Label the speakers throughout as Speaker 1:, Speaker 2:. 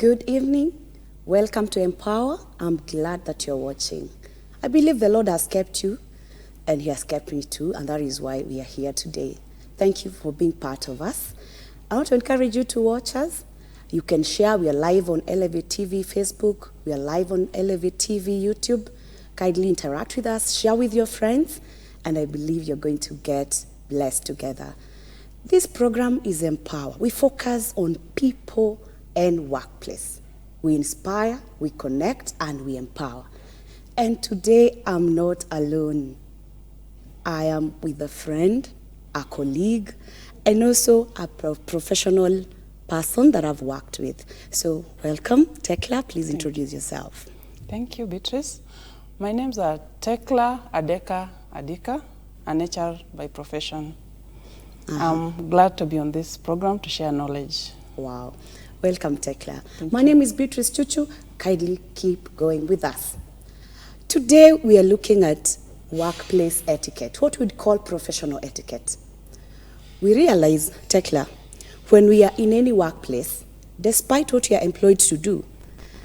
Speaker 1: Good evening. Welcome to Empower. I'm glad that you're watching. I believe the Lord has kept you, and He has kept me too, and that is why we are here today. Thank you for being part of us. I want to encourage you to watch us. You can share. We are live on Elevate TV Facebook. We are live on Elevate TV YouTube. Kindly interact with us. Share with your friends, and I believe you're going to get blessed together. This program is Empower. We focus on people and workplace. We inspire, we connect, and we empower. And today, I'm not alone. I am with a friend, a colleague, and also a professional person that I've worked with. So welcome, Tecla. Please introduce yourself.
Speaker 2: Thank you, Beatrice. My name's Tecla Adeka Adika, an HR by profession. I'm glad to be on this program to share knowledge.
Speaker 1: Wow. Welcome, Tecla. My name is Beatrice Chuchu. Kindly keep going with us. Today, we are looking at workplace etiquette, what we'd call professional etiquette. We realize, Tecla, when we are in any workplace, despite what we are employed to do,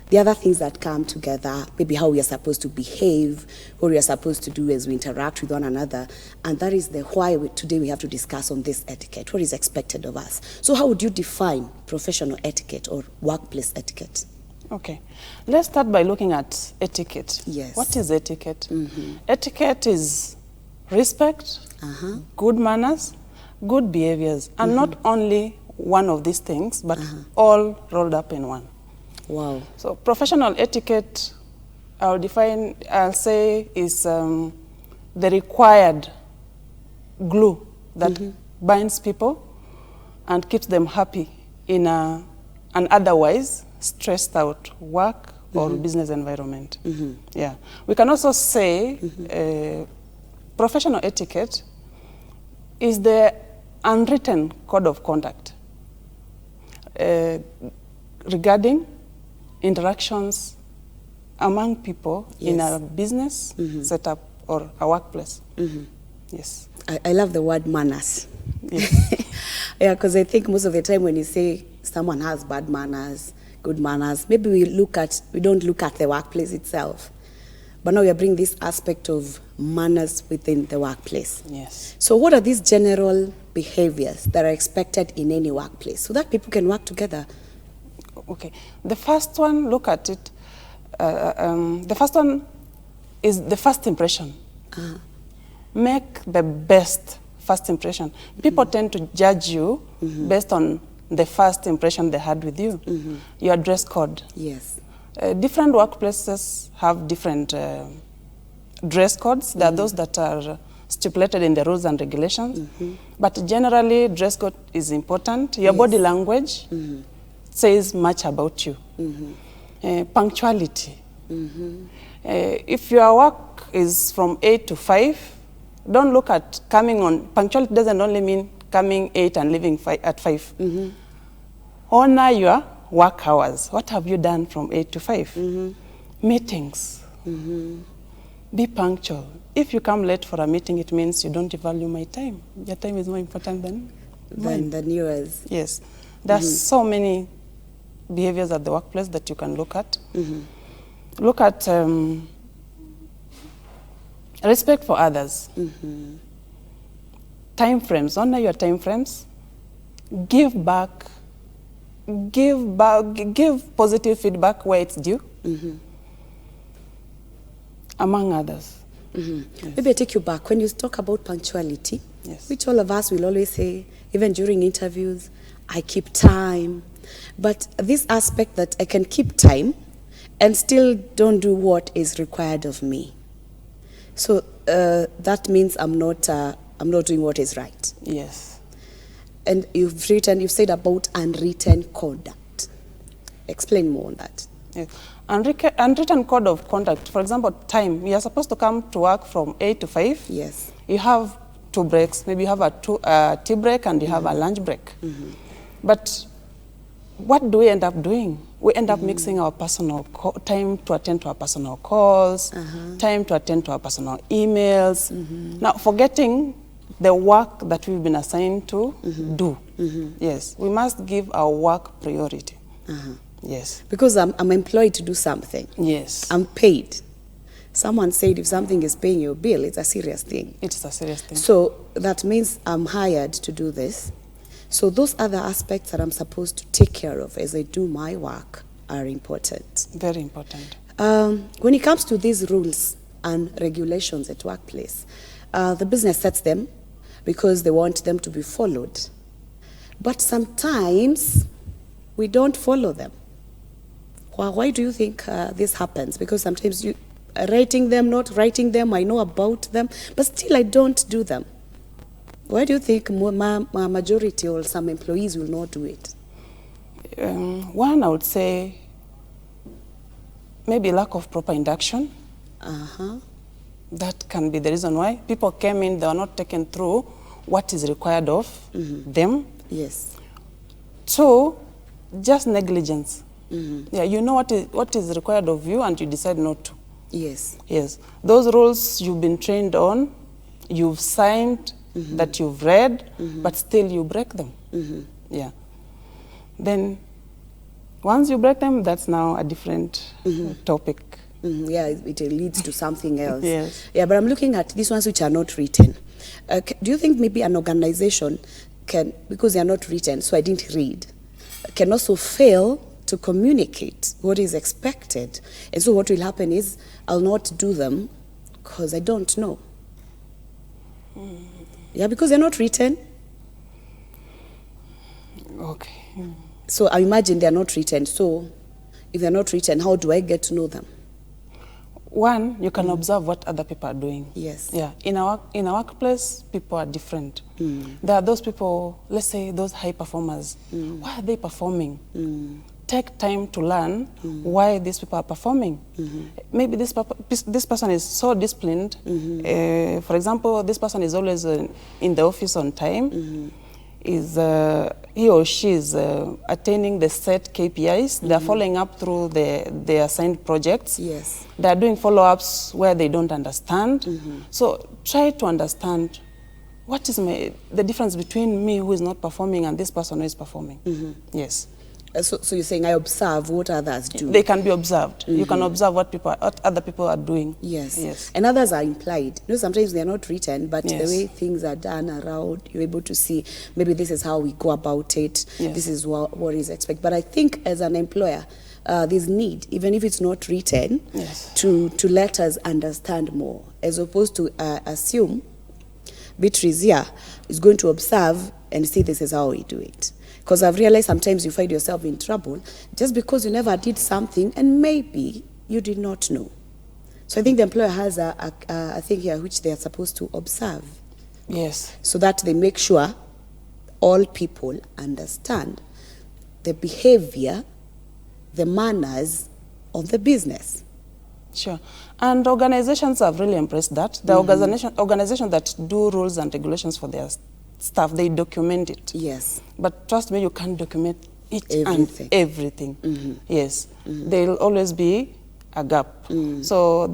Speaker 1: the other things that come together, maybe how we are supposed to behave, what we are supposed to do as we interact with one another, and that is the why today we have to discuss on this etiquette, what is expected of us. So how would you define professional etiquette or workplace etiquette?
Speaker 2: Okay, let's start by looking at etiquette.
Speaker 1: Yes.
Speaker 2: What is etiquette? Etiquette is respect, good manners, good behaviors, and not only one of these things, but all rolled up in one.
Speaker 1: Wow.
Speaker 2: So professional etiquette, I'll say is the required glue that binds people and keeps them happy in an otherwise stressed out work or business environment. Yeah. We can also say professional etiquette is the unwritten code of conduct regarding interactions among people in a business setup or a workplace. Yes.
Speaker 1: I love the word manners.
Speaker 2: Yes.
Speaker 1: Yeah, because I think most of the time when you say someone has bad manners, good manners, maybe we don't look at the workplace itself. But now we are bringing this aspect of manners within the workplace.
Speaker 2: Yes.
Speaker 1: So what are these general behaviors that are expected in any workplace so that people can work together?
Speaker 2: Okay. The first one, look at it. The first one is the first impression. Make the best first impression. People tend to judge you based on the first impression they had with you. Your dress code.
Speaker 1: Yes.
Speaker 2: Different workplaces have different dress codes. There are those that are stipulated in the rules and regulations. But generally, dress code is important. Your body language says much about you. Punctuality. If your work is from 8 to 5, don't look at coming on. Punctuality doesn't only mean coming 8 and leaving at 5. Honor your work hours. What have you done from 8 to 5? Meetings. Be punctual. If you come late for a meeting, it means you don't value my time. Your time is more important than
Speaker 1: yours.
Speaker 2: Yes. There's so many behaviors at the workplace that you can look at. Look at respect for others. Time frames. Honor your time frames. Give back. Give positive feedback where it's due. Among others.
Speaker 1: Yes. Maybe I take you back. When you talk about punctuality, which all of us will always say, even during interviews, I keep time. But this aspect that I can keep time and still don't do what is required of me. So that means I'm not doing what is right.
Speaker 2: Yes.
Speaker 1: And you've said about unwritten conduct. Explain more on that.
Speaker 2: Yes. Unwritten code of conduct. For example, time. You are supposed to come to work from 8 to 5.
Speaker 1: Yes.
Speaker 2: You have 2 breaks. Maybe you have a tea break and you have a lunch break. But what do we end up doing? We end up mixing our personal time to attend to our personal calls, time to attend to our personal emails. Now, forgetting the work that we've been assigned to do. Yes, we must give our work priority. Yes.
Speaker 1: Because I'm employed to do something.
Speaker 2: Yes.
Speaker 1: I'm paid. Someone said if something is paying your bill, it's a serious thing.
Speaker 2: It's a serious thing.
Speaker 1: So that means I'm hired to do this. So those other aspects that I'm supposed to take care of as I do my work are important.
Speaker 2: Very important.
Speaker 1: When it comes to these rules and regulations at workplace, the business sets them because they want them to be followed. But sometimes we don't follow them. Why do you think this happens? Because sometimes you writing them, not writing them, I know about them, but still I don't do them. Why do you think majority or some employees will not do it?
Speaker 2: One, I would say, maybe lack of proper induction. That can be the reason why. People came in, they were not taken through what is required of them.
Speaker 1: Yes.
Speaker 2: Two, just negligence. Yeah, you know what is required of you and you decide not to.
Speaker 1: Yes.
Speaker 2: Yes. Those rules you've been trained on, you've signed, that you've read, but still you break them. Yeah. Then once you break them, that's now a different topic.
Speaker 1: Yeah, it leads to something else.
Speaker 2: Yes.
Speaker 1: Yeah, but I'm looking at these ones which are not written. Do you think maybe an organization can, because they are not written, so I didn't read, can also fail to communicate what is expected? And so what will happen is I'll not do them because I don't know. Yeah, because they're not written.
Speaker 2: Okay.
Speaker 1: So I imagine they're not written. So if they're not written, how do I get to know them?
Speaker 2: One, you can observe what other people are doing.
Speaker 1: Yes.
Speaker 2: Yeah. In a workplace, people are different. There are those people, let's say those high performers. Why are they performing? Take time to learn why these people are performing. Maybe this person is so disciplined. For example, this person is always in the office on time. He or she is attaining the set KPIs. They are following up through the assigned projects.
Speaker 1: Yes.
Speaker 2: They are doing follow-ups where they don't understand. So try to understand what is the difference between me who is not performing and this person who is performing. Yes.
Speaker 1: So you're saying I observe what others do.
Speaker 2: They can be observed. You can observe what other people are doing.
Speaker 1: Yes.
Speaker 2: Yes.
Speaker 1: And others are implied. You know, sometimes they're not written, but
Speaker 2: Yes.
Speaker 1: the way things are done around, you're able to see maybe this is how we go about it.
Speaker 2: Yes.
Speaker 1: This is what is expected. But I think as an employer, there's need, even if it's not written,
Speaker 2: Yes.
Speaker 1: to let us understand more, as opposed to assume Beatrice here is going to observe and see this is how we do it. Because I've realized sometimes you find yourself in trouble just because you never did something and maybe you did not know. So I think the employer has a thing here which they are supposed to observe.
Speaker 2: Yes.
Speaker 1: So that they make sure all people understand the behavior, the manners of the business.
Speaker 2: Sure. And organizations have really embraced that. The organizations that do rules and regulations for their staff, they document it.
Speaker 1: Yes.
Speaker 2: But trust me, you can't document
Speaker 1: Everything.
Speaker 2: and everything. Yes. There'll always be a gap. So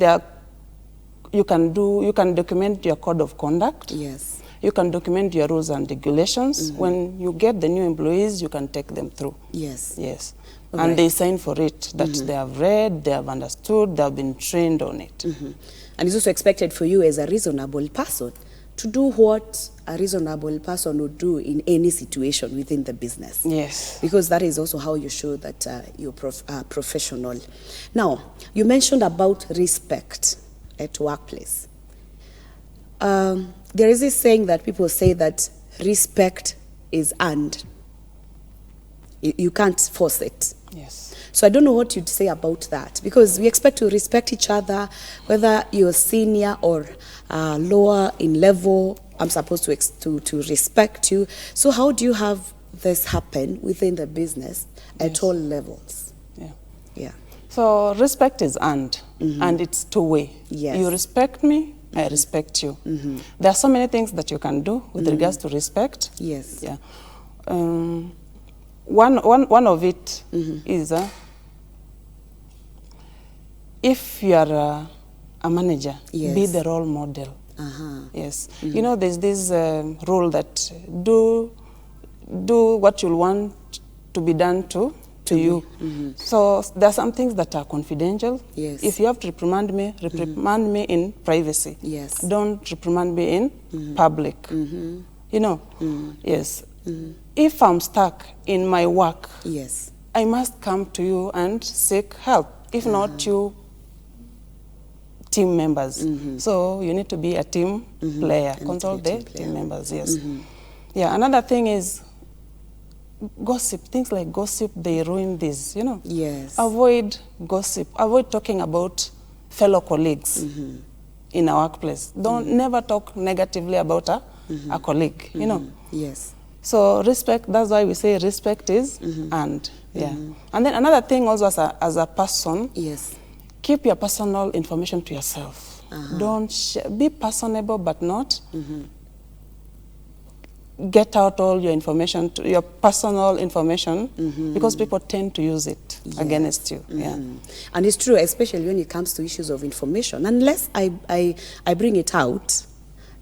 Speaker 2: you can document your code of conduct.
Speaker 1: Yes.
Speaker 2: You can document your rules and regulations. When you get the new employees, you can take them through.
Speaker 1: Yes.
Speaker 2: Yes.
Speaker 1: All
Speaker 2: And
Speaker 1: right.
Speaker 2: they sign for it, that they have read, they have understood, they have been trained on it.
Speaker 1: And it's also expected for you as a reasonable person to do what a reasonable person would do in any situation within the business.
Speaker 2: Yes.
Speaker 1: Because that is also how you show that you're professional. Now, you mentioned about respect at workplace. There is this saying that people say that respect is earned. You can't force it.
Speaker 2: Yes.
Speaker 1: So I don't know what you'd say about that, because we expect to respect each other, whether you're senior or lower in level. I'm supposed to respect you. So how do you have this happen within the business at all levels?
Speaker 2: Yeah.
Speaker 1: Yeah.
Speaker 2: So respect is earned, and it's two-way.
Speaker 1: Yes.
Speaker 2: You respect me, I respect you. There are so many things that you can do with regards to respect.
Speaker 1: Yes.
Speaker 2: Yeah. One of it is if you are a manager,
Speaker 1: Yes.
Speaker 2: be the role model. Yes. You know, there's this rule that do what you want to be done to to you. So there are some things that are confidential.
Speaker 1: Yes.
Speaker 2: If you have to reprimand me in privacy.
Speaker 1: Yes.
Speaker 2: Don't reprimand me in public. You know, yes. If I'm stuck in my work,
Speaker 1: Yes.
Speaker 2: I must come to you and seek help. If not, you team members. So you need to be a team player. Consult the team members, yes. Yeah, another thing is gossip. Things like gossip, they ruin this, you know.
Speaker 1: Yes.
Speaker 2: Avoid gossip. Avoid talking about fellow colleagues in a workplace. Never talk negatively about a colleague, you know.
Speaker 1: Yes.
Speaker 2: So respect, that's why we say respect is earned. Yeah. And then another thing also as a person,
Speaker 1: Yes.
Speaker 2: keep your personal information to yourself. Don't be personable, but not get out all your information, your personal information, because people tend to use it against you. Yeah.
Speaker 1: And it's true, especially when it comes to issues of information. Unless I bring it out,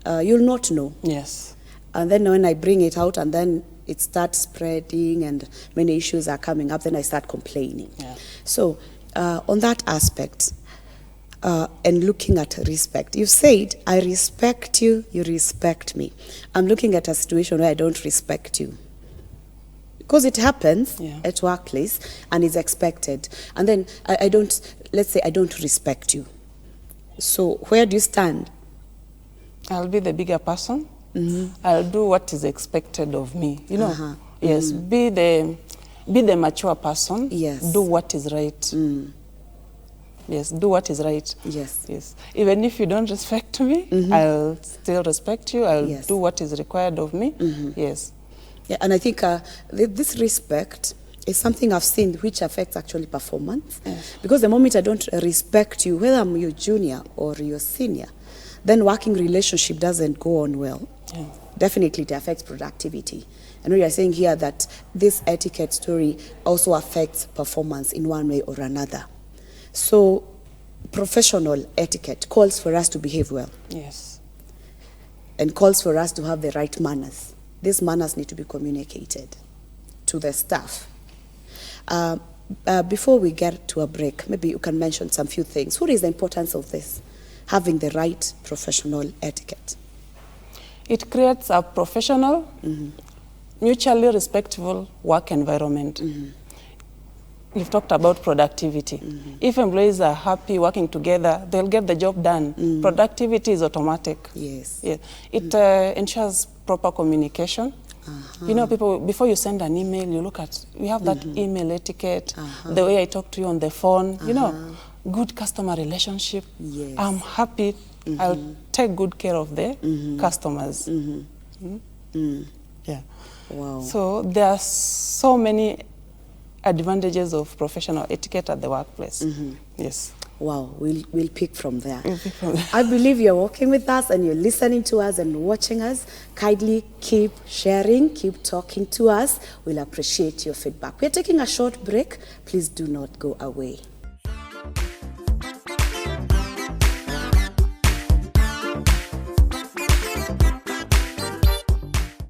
Speaker 1: you'll not know.
Speaker 2: Yes.
Speaker 1: And then when I bring it out and then it starts spreading and many issues are coming up, then I start complaining.
Speaker 2: Yeah.
Speaker 1: So on that aspect, and looking at respect, you've said, I respect you, you respect me. I'm looking at a situation where I don't respect you. Because it happens at workplace and is expected. And then I don't, let's say I don't respect you. So where do you stand?
Speaker 2: I'll be the bigger person. I'll do what is expected of me. You know, yes, be the mature person.
Speaker 1: Yes.
Speaker 2: Do what is right. Yes, do what is right.
Speaker 1: Yes.
Speaker 2: Yes. Even if you don't respect me, I'll still respect you. I'll do what is required of me. Yes.
Speaker 1: Yeah, and I think this respect is something I've seen which affects actually performance. Yes. Because the moment I don't respect you, whether I'm your junior or your senior, then working relationship doesn't go on well. Yeah. Definitely it affects productivity. I know you're saying here that this etiquette story also affects performance in one way or another. So professional etiquette calls for us to behave well. Yes. And calls for us to have the right manners. These manners need to be communicated to the staff. Before we get to a break, maybe you can mention some few things. What is the importance of this, having the right professional etiquette?
Speaker 2: It creates a professional, mutually respectful work environment. You've talked about productivity. If employees are happy working together, they'll get the job done. Productivity is automatic. Yes. Yeah. It ensures proper communication. You know, people, before you send an email, you look at, we have that email etiquette, the way I talk to you on the phone, you know, good customer relationship. Yes. I'm happy. I'll take good care of the customers. Yeah. Wow. So there are so many advantages of professional etiquette at the workplace. Yes. Wow, we'll pick from there. I believe you're working with us and you're listening to us and watching us. Kindly keep sharing, keep talking to us. We'll appreciate your feedback. We're taking a short break. Please do not go away.